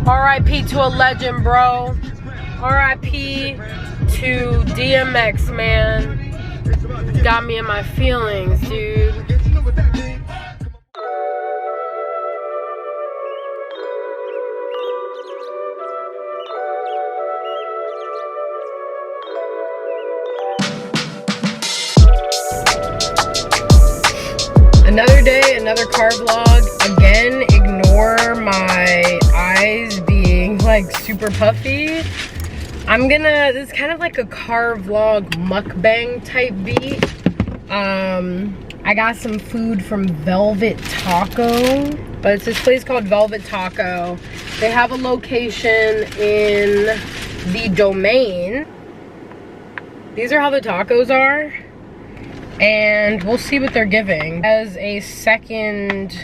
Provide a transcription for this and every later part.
R.I.P. to a legend, bro. R.I.P. to DMX, man. Got me in my feelings, dude. Another day, another car vlog. Again, ignore my eyes being like super puffy. This is kind of like a car vlog mukbang type beat. I got some food from Velvet Taco, but it's this place called Velvet Taco. They have a location in the Domain. These are how the tacos are. And we'll see what they're giving. As a second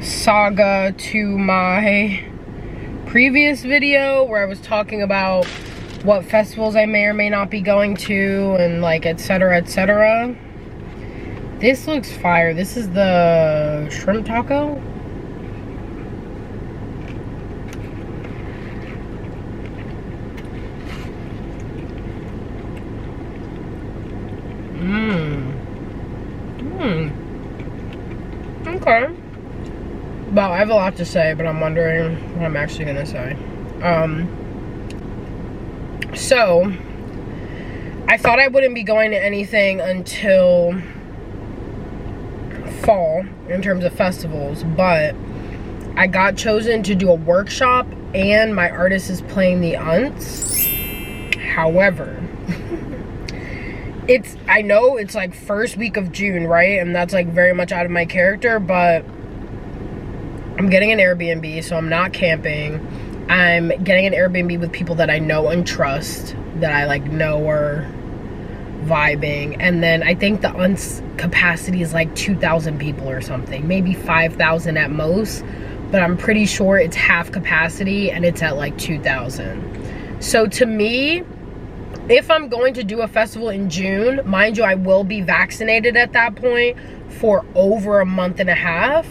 saga to my previous video where I was talking about what festivals I may or may not be going to and like etc. etc. This looks fire. This is the shrimp taco. Okay. Well, I have a lot to say, but I'm wondering what I'm actually gonna say. So I thought I wouldn't be going to anything until fall in terms of festivals, but I got chosen to do a workshop and my artist is playing the Unts. However, I know it's like first week of June, right? And that's like very much out of my character, but I'm getting an Airbnb, so I'm not camping. I'm getting an Airbnb with people that I know and trust, that I like know are vibing. And then I think the Unts capacity is like 2,000 people or something, maybe 5,000 at most, but I'm pretty sure it's half capacity and it's at like 2,000. So to me, if I'm going to do a festival in June, mind you, I will be vaccinated at that point for over a month and a half.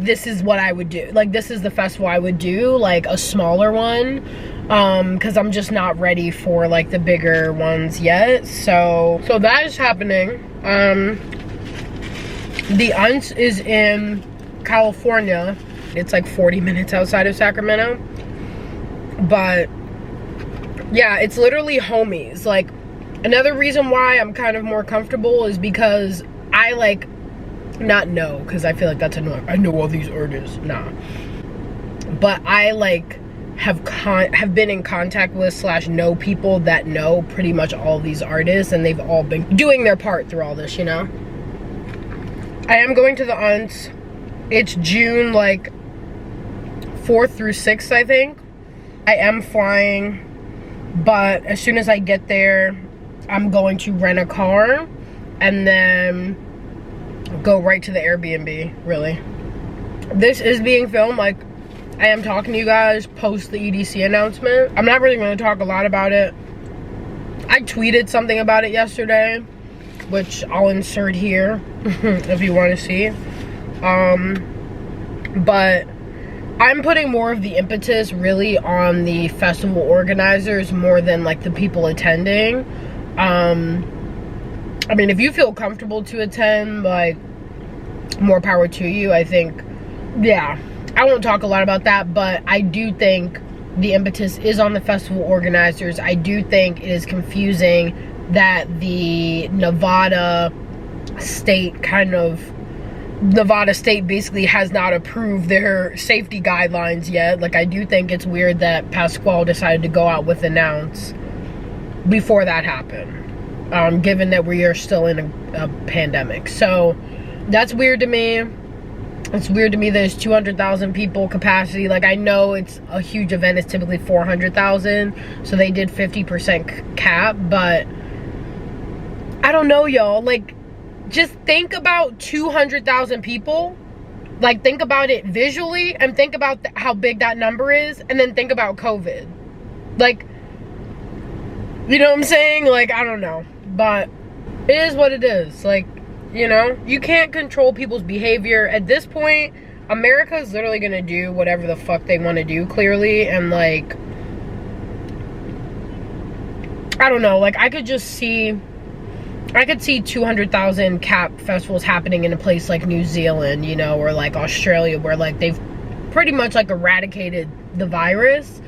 This is what I would do. Like, this is the festival I would do, like a smaller one, because I'm just not ready for like the bigger ones yet. So that is happening. The Unts is in California. It's like 40 minutes outside of Sacramento, but yeah, it's literally homies. Like, another reason why I'm kind of more comfortable is because I like, not know, because I feel like that's annoying. I know all these artists. Nah. But I like have been in contact with / know people that know pretty much all these artists, and they've all been doing their part through all this, you know? I am going to the Unts. It's June like 4th through 6th, I think. I am flying. But as soon as I get there, I'm going to rent a car and then go right to the Airbnb, really. This is being filmed, like, I am talking to you guys post the EDC announcement. I'm not really going to talk a lot about it. I tweeted something about it yesterday, which I'll insert here if you want to see. But I'm putting more of the impetus really on the festival organizers more than like the people attending. I mean, if you feel comfortable to attend, like, more power to you. I think, yeah, I won't talk a lot about that, but I do think the impetus is on the festival organizers. I do think it is confusing that the Nevada state basically has not approved their safety guidelines yet. Like, I do think it's weird that Pasquale decided to go out with an ounce before that happened, given that we are still in a pandemic. So that's weird to me. It's weird to me that it's 200,000 people capacity. Like, I know it's a huge event. It's typically 400,000. So they did 50% cap, but I don't know, y'all. Like, just think about 200,000 people. Like, think about it visually and think about how big that number is, and then think about COVID. Like, you know what I'm saying? Like, I don't know, but it is what it is. Like, you know, you can't control people's behavior. At this point, America is literally gonna do whatever the fuck they want to do, clearly, and like, I don't know, like I could see 200,000 CAP festivals happening in a place like New Zealand, you know, or like Australia, where like they've pretty much like eradicated the virus.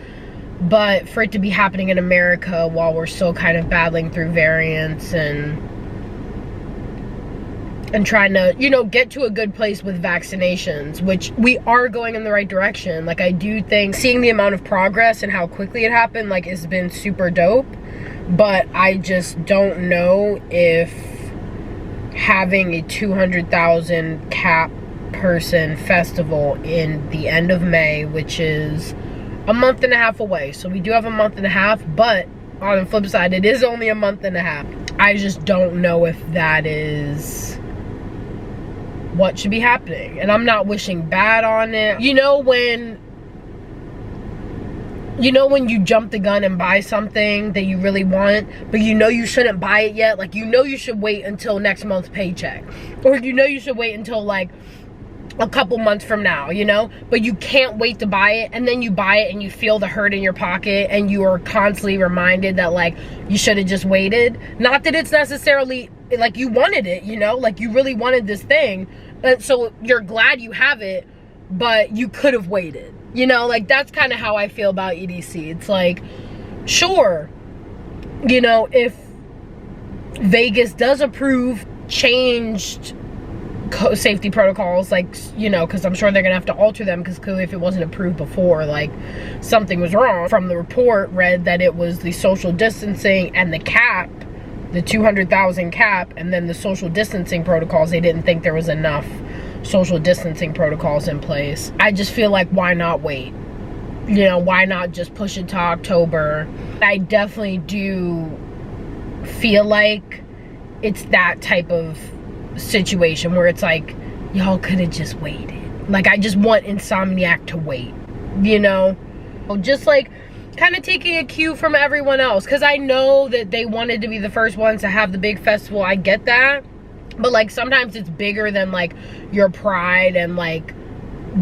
But for it to be happening in America while we're still kind of battling through variants and trying to, you know, get to a good place with vaccinations, which we are going in the right direction. Like, I do think seeing the amount of progress and how quickly it happened, like, has been super dope. But I just don't know if having a 200,000 CAP person festival in the end of May, which is a month and a half away. So we do have a month and a half, but on the flip side, it is only a month and a half. I just don't know if that is what should be happening. And I'm not wishing bad on it. You know when you jump the gun and buy something that you really want, but you know you shouldn't buy it yet? Like, you know you should wait until next month's paycheck. Or you know you should wait until like a couple months from now, you know? But you can't wait to buy it, and then you buy it and you feel the hurt in your pocket, and you are constantly reminded that like you should have just waited. Not that it's necessarily like you wanted it, you know? Like, you really wanted this thing, and so you're glad you have it, but you could have waited. You know, like, that's kind of how I feel about EDC. It's like, sure, you know, if Vegas does approve changed safety protocols, like, you know, because I'm sure they're gonna have to alter them, because clearly if it wasn't approved before, like, something was wrong. From the report, read that it was the social distancing and the cap, the 200,000 cap, and then the social distancing protocols. They didn't think there was enough social distancing protocols in place. I just feel like, why not wait? You know, why not just push it to October? I definitely do feel like it's that type of situation where it's like, y'all could have just waited. Like, I just want Insomniac to wait, you know? Just like kind of taking a cue from everyone else, because I know that they wanted to be the first ones to have the big festival. I get that. But like, sometimes it's bigger than like your pride and like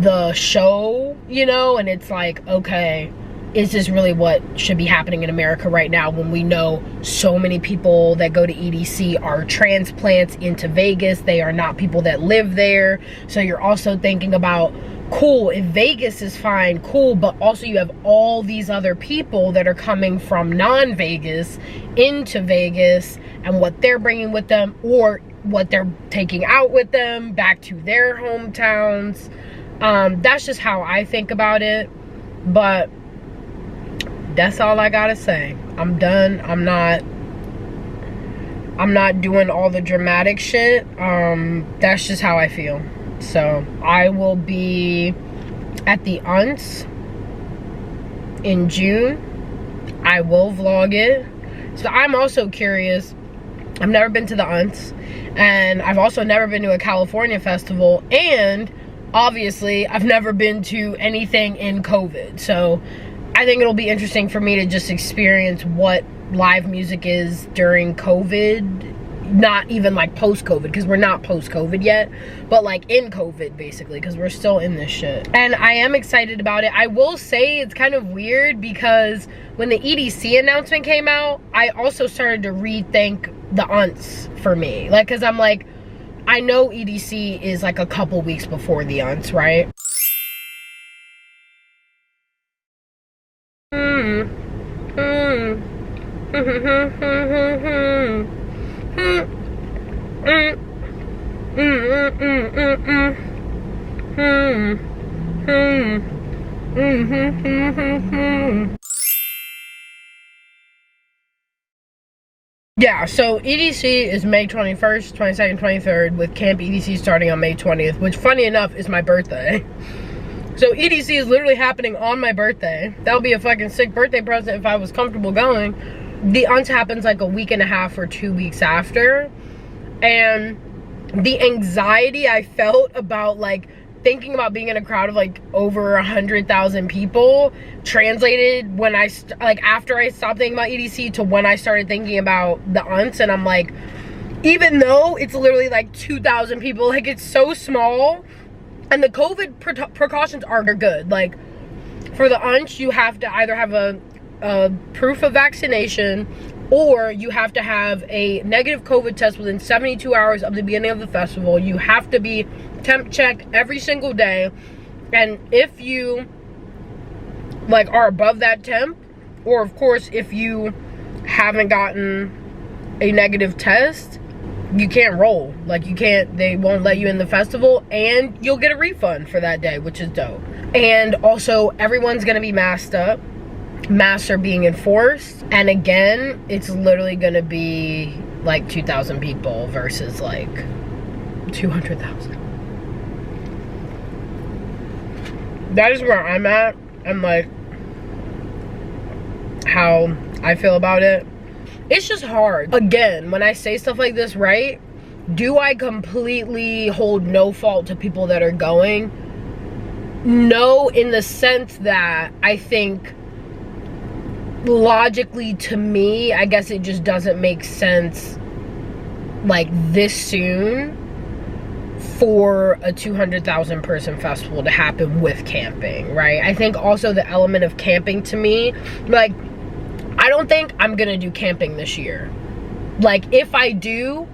the show, you know? And it's like, okay, is this really what should be happening in America right now, when we know so many people that go to EDC are transplants into Vegas? They are not people that live there. So you're also thinking about, cool, if Vegas is fine, cool, but also you have all these other people that are coming from non-Vegas into Vegas, and what they're bringing with them, or what they're taking out with them back to their hometowns. That's just how I think about it. But that's all I gotta say. I'm done. I'm not doing all the dramatic shit. That's just how I feel. So I will be at the UNTS in June. I will vlog it. So I'm also curious. I've never been to the UNTS, and I've also never been to a California festival, and obviously I've never been to anything in COVID. So I think it'll be interesting for me to just experience what live music is during COVID. Not even like post-COVID, because we're not post-COVID yet, but like in COVID basically, because we're still in this shit. And I am excited about it. I will say it's kind of weird, because when the EDC announcement came out, I also started to rethink the UNTS for me. Like, because I'm like, I know EDC is like a couple weeks before the UNTS, right? Yeah, so EDC is May 21st, 22nd, 23rd, with Camp EDC starting on May 20th, which, funny enough, is my birthday. So EDC is literally happening on my birthday. That would be a fucking sick birthday present if I was comfortable going. The UNTS happens like a week and a half or 2 weeks after. And the anxiety I felt about like thinking about being in a crowd of like over 100,000 people translated when I after I stopped thinking about EDC to when I started thinking about the UNTS. And I'm like, even though it's literally like 2,000 people, like, it's so small, And the COVID precautions are good. Like, for the unch, you have to either have a proof of vaccination, or you have to have a negative COVID test within 72 hours of the beginning of the festival. You have to be temp checked every single day. And if you, like, are above that temp, or of course, if you haven't gotten a negative test, you can't roll. Like, you can't, they won't let you in the festival, and you'll get a refund for that day, which is dope. And also, everyone's gonna be masked up. Masks are being enforced, and again, it's literally gonna be like 2,000 people versus like 200,000. That is where I'm at, and like how I feel about it. It's just hard. Again, when I say stuff like this, right, do I completely hold no fault to people that are going? No, in the sense that I think logically, to me, I guess it just doesn't make sense, like, this soon for a 200,000 person festival to happen with camping, right? I think also the element of camping, to me, like, I don't think I'm gonna do camping this year. Like, if I do,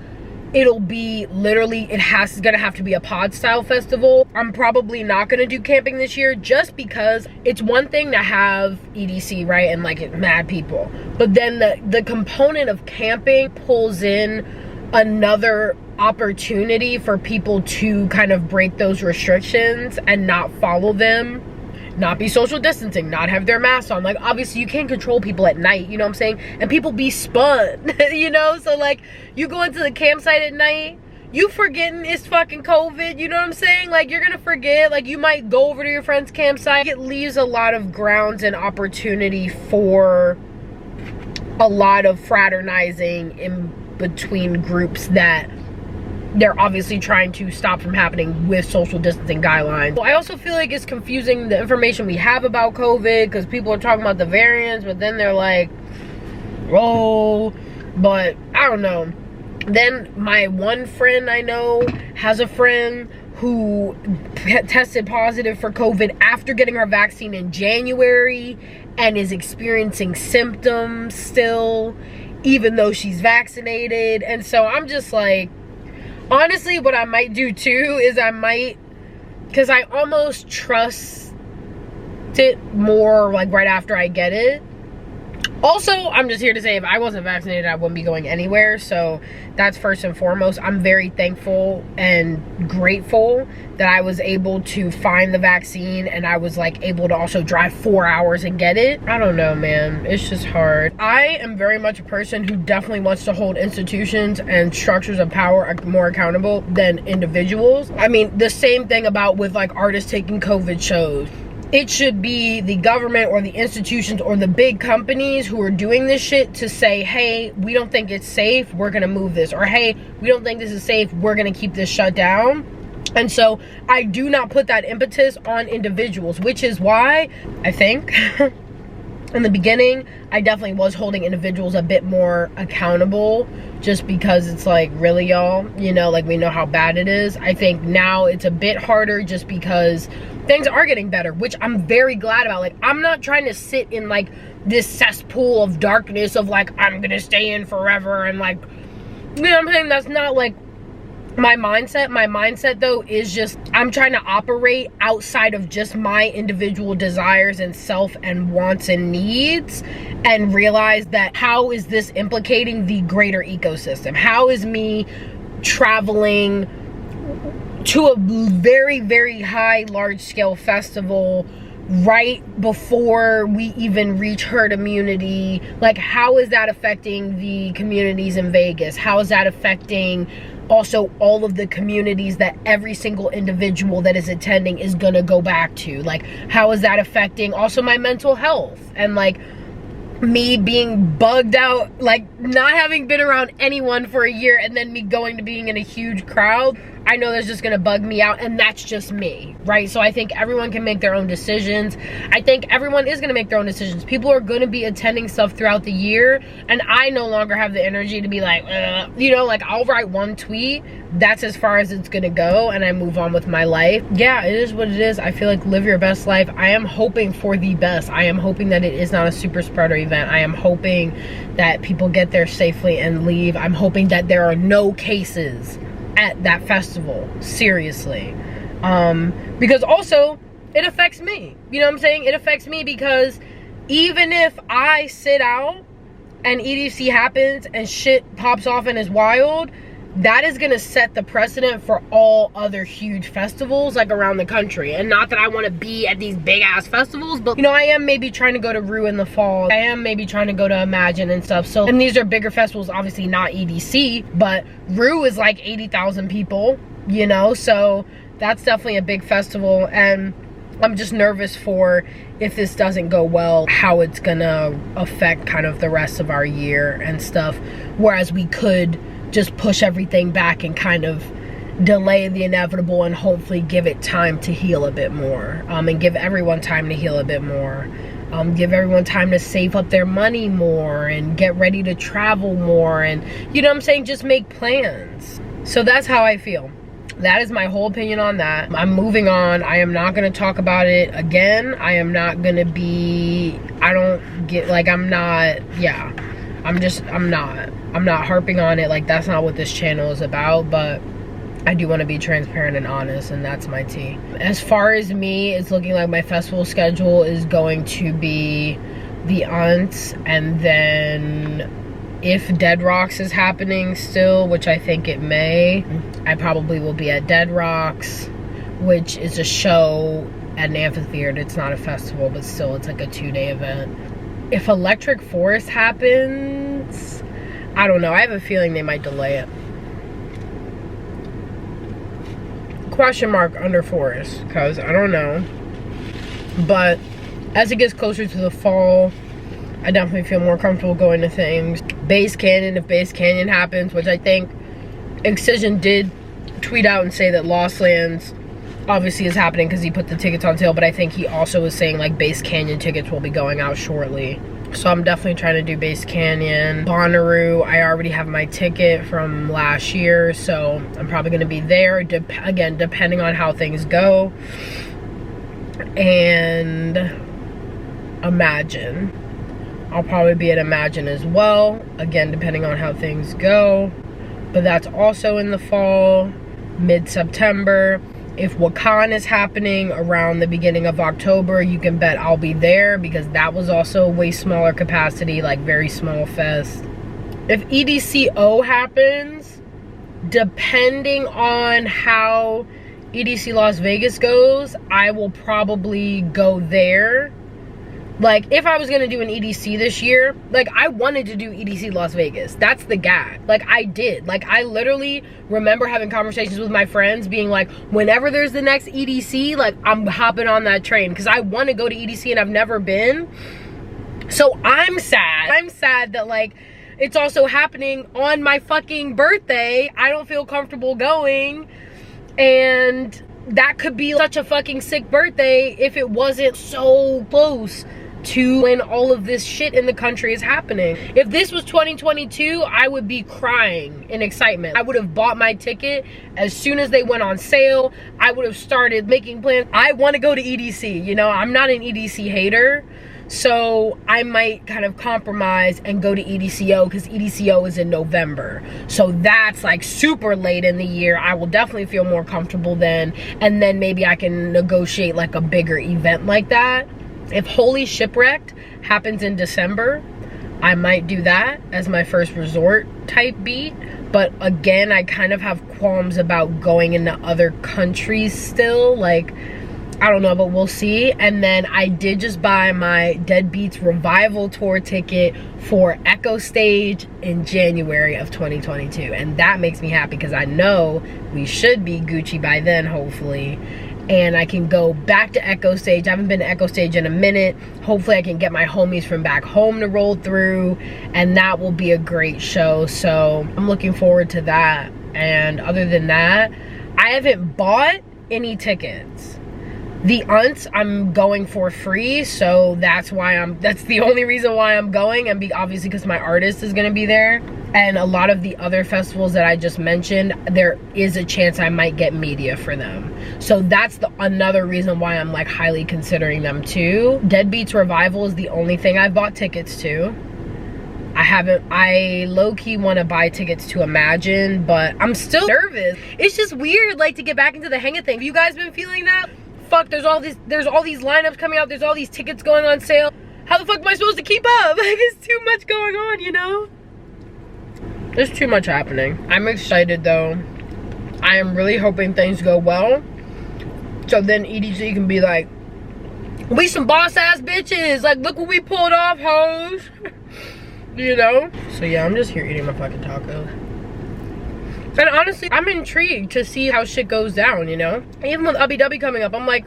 it'll be literally, it's gonna have to be a pod style festival. I'm probably not gonna do camping this year, just because it's one thing to have EDC, right, and like mad people, but then the component of camping pulls in another opportunity for people to kind of break those restrictions and not follow them, not be social distancing, not have their masks on. Like, obviously you can't control people at night, you know what I'm saying? And people be spun, you know? So like, you go into the campsite at night, you forgetting it's fucking COVID, you know what I'm saying? Like, you're gonna forget, like, you might go over to your friend's campsite. It leaves a lot of grounds and opportunity for a lot of fraternizing in between groups that they're obviously trying to stop from happening with social distancing guidelines. I also feel like it's confusing the information we have about COVID, because people are talking about the variants, but then they're like, oh, but I don't know. Then my one friend I know has a friend who tested positive for COVID after getting her vaccine in January and is experiencing symptoms still, even though she's vaccinated. And so I'm just like, honestly, what I might do too is I might, because I almost trust it more like right after I get it. Also, I'm just here to say, if I wasn't vaccinated, I wouldn't be going anywhere. So that's first and foremost. I'm very thankful and grateful that I was able to find the vaccine, and I was like able to also drive 4 hours and get it. I don't know, man. It's just hard. I am very much a person who definitely wants to hold institutions and structures of power more accountable than individuals. I mean, the same thing about with like artists taking COVID shows. It should be the government or the institutions or the big companies who are doing this shit to say, hey, we don't think it's safe, we're gonna move this. Or hey, we don't think this is safe, we're gonna keep this shut down. And so I do not put that impetus on individuals, which is why I think in the beginning, I definitely was holding individuals a bit more accountable, just because it's like, really, y'all, you know, like, we know how bad it is. I think now it's a bit harder just because things are getting better, which I'm very glad about. Like, I'm not trying to sit in like this cesspool of darkness of like, I'm gonna stay in forever and like, you know what I'm saying? That's not like my mindset. My mindset though is just, I'm trying to operate outside of just my individual desires and self and wants and needs, and realize that how is this implicating the greater ecosystem? How is me traveling to a very, very high, large scale festival right before we even reach herd immunity? Like, how is that affecting the communities in Vegas? How is that affecting also all of the communities that every single individual that is attending is gonna go back to? Like, how is that affecting also my mental health? And like, me being bugged out, like not having been around anyone for a year, and then me going to being in a huge crowd. I know that's just gonna bug me out, and that's just me, right? So I think everyone can make their own decisions. I think everyone is gonna make their own decisions. People are gonna be attending stuff throughout the year, and I no longer have the energy to be like, you know, like I'll write one tweet, that's as far as it's gonna go, and I move on with my life. Yeah, it is what it is. I feel like live your best life. I am hoping for the best. I am hoping that it is not a super spreader event. I am hoping that people get there safely and leave. I'm hoping that there are no cases at that festival, seriously. Because also, it affects me. You know what I'm saying? It affects me because even if I sit out and EDC happens and shit pops off and is wild, that is gonna set the precedent for all other huge festivals like around the country. And not that I want to be at these big ass festivals, but you know, I am maybe trying to go to Rue in the fall. I am maybe trying to go to Imagine and stuff. So, and these are bigger festivals, obviously not EDC, but Rue is like 80,000 people, you know, so that's definitely a big festival. And I'm just nervous for, if this doesn't go well, how it's gonna affect kind of the rest of our year and stuff. Whereas we could just push everything back and kind of delay the inevitable and hopefully give it time to heal a bit more, and give everyone time to heal a bit more, give everyone time to save up their money more and get ready to travel more, and you know what I'm saying, just make plans. So that's how I feel. That is my whole opinion on that. I'm moving on. I am not going to talk about it again. I am not going to be, I'm not harping on it. Like, that's not what this channel is about, but I do want to be transparent and honest, and that's my tea. As far as me, it's looking like my festival schedule is going to be the Aunts, and then if Dead Rocks is happening still, which I think it may, I probably will be at Dead Rocks, which is a show at an amphitheater. It's not a festival, but still, it's like a 2-day event. If Electric Forest happens, I don't know. I have a feeling they might delay it. Question mark under Forest, because I don't know. But as it gets closer to the fall, I definitely feel more comfortable going to things. Base Canyon, if Base Canyon happens, which I think Excision did tweet out and say that Lost Lands obviously is happening because he put the tickets on sale, but I think he also was saying like Base Canyon tickets will be going out shortly. So I'm definitely trying to do Base Canyon. Bonnaroo, I already have my ticket from last year, so I'm probably going to be there, again, depending on how things go. And Imagine. I'll probably be at Imagine as well, again, depending on how things go. But that's also in the fall, mid-September. If Wakan is happening around the beginning of October, you can bet I'll be there, because that was also a way smaller capacity, like very small fest. If EDCO happens, depending on how EDC Las Vegas goes, I will probably go there. Like, if I was gonna do an EDC this year, like, I wanted to do EDC Las Vegas. That's the gag. Like, I did. Like, I literally remember having conversations with my friends being like, whenever there's the next EDC, like, I'm hopping on that train, because I want to go to EDC and I've never been. So I'm sad. I'm sad that, like, it's also happening on my fucking birthday. I don't feel comfortable going, and that could be such a fucking sick birthday if it wasn't so close to when all of this shit in the country is happening. If this was 2022, I would be crying in excitement. I would have bought my ticket as soon as they went on sale. I would have started making plans. I want to go to EDC, you know, I'm not an EDC hater, so I might kind of compromise and go to EDCO, because EDCO is in November. So that's like super late in the year. I will definitely feel more comfortable then, and then maybe I can negotiate like a bigger event like that. If Holy Shipwrecked happens in December, I might do that as my first resort type beat. But again, I kind of have qualms about going into other countries still. Like, I don't know, but we'll see. And then I did just buy my Dead Beats Revival Tour ticket for Echo Stage in January of 2022. And that makes me happy, because I know we should be Gucci by then, hopefully. And I can go back to Echo Stage. I haven't been to Echo Stage in a minute. Hopefully I can get my homies from back home to roll through, and that will be a great show. So I'm looking forward to that. And other than that, I haven't bought any tickets. The Unts I'm going for free, so that's the only reason why I'm going, and obviously because my artist is gonna be there. And a lot of the other festivals that I just mentioned, there is a chance I might get media for them. So that's another reason why I'm like highly considering them too. Deadbeats Revival is the only thing I've bought tickets to. I low-key want to buy tickets to Imagine, but I'm still nervous. It's just weird, like, to get back into the hang of things. Have you guys been feeling that? Fuck, there's all these lineups coming out, there's all these tickets going on sale. How the fuck am I supposed to keep up? Like, it's too much going on, you know? There's too much happening. I'm excited though. I am really hoping things go well, so then EDC can be like, we some boss ass bitches, like, look what we pulled off, hoes. You know? So yeah, I'm just here eating my fucking tacos. And honestly, I'm intrigued to see how shit goes down, you know? Even with Ubby Dubby coming up, I'm like,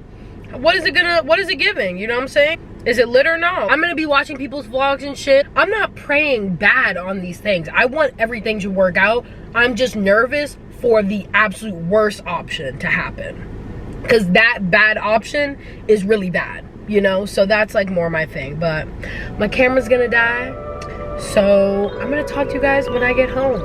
what is it giving? You know what I'm saying? Is it lit or not? I'm gonna be watching people's vlogs and shit. I'm not praying bad on these things. I want everything to work out. I'm just nervous for the absolute worst option to happen. Because that bad option is really bad, you know? So that's like more my thing. But my camera's gonna die. So I'm gonna talk to you guys when I get home.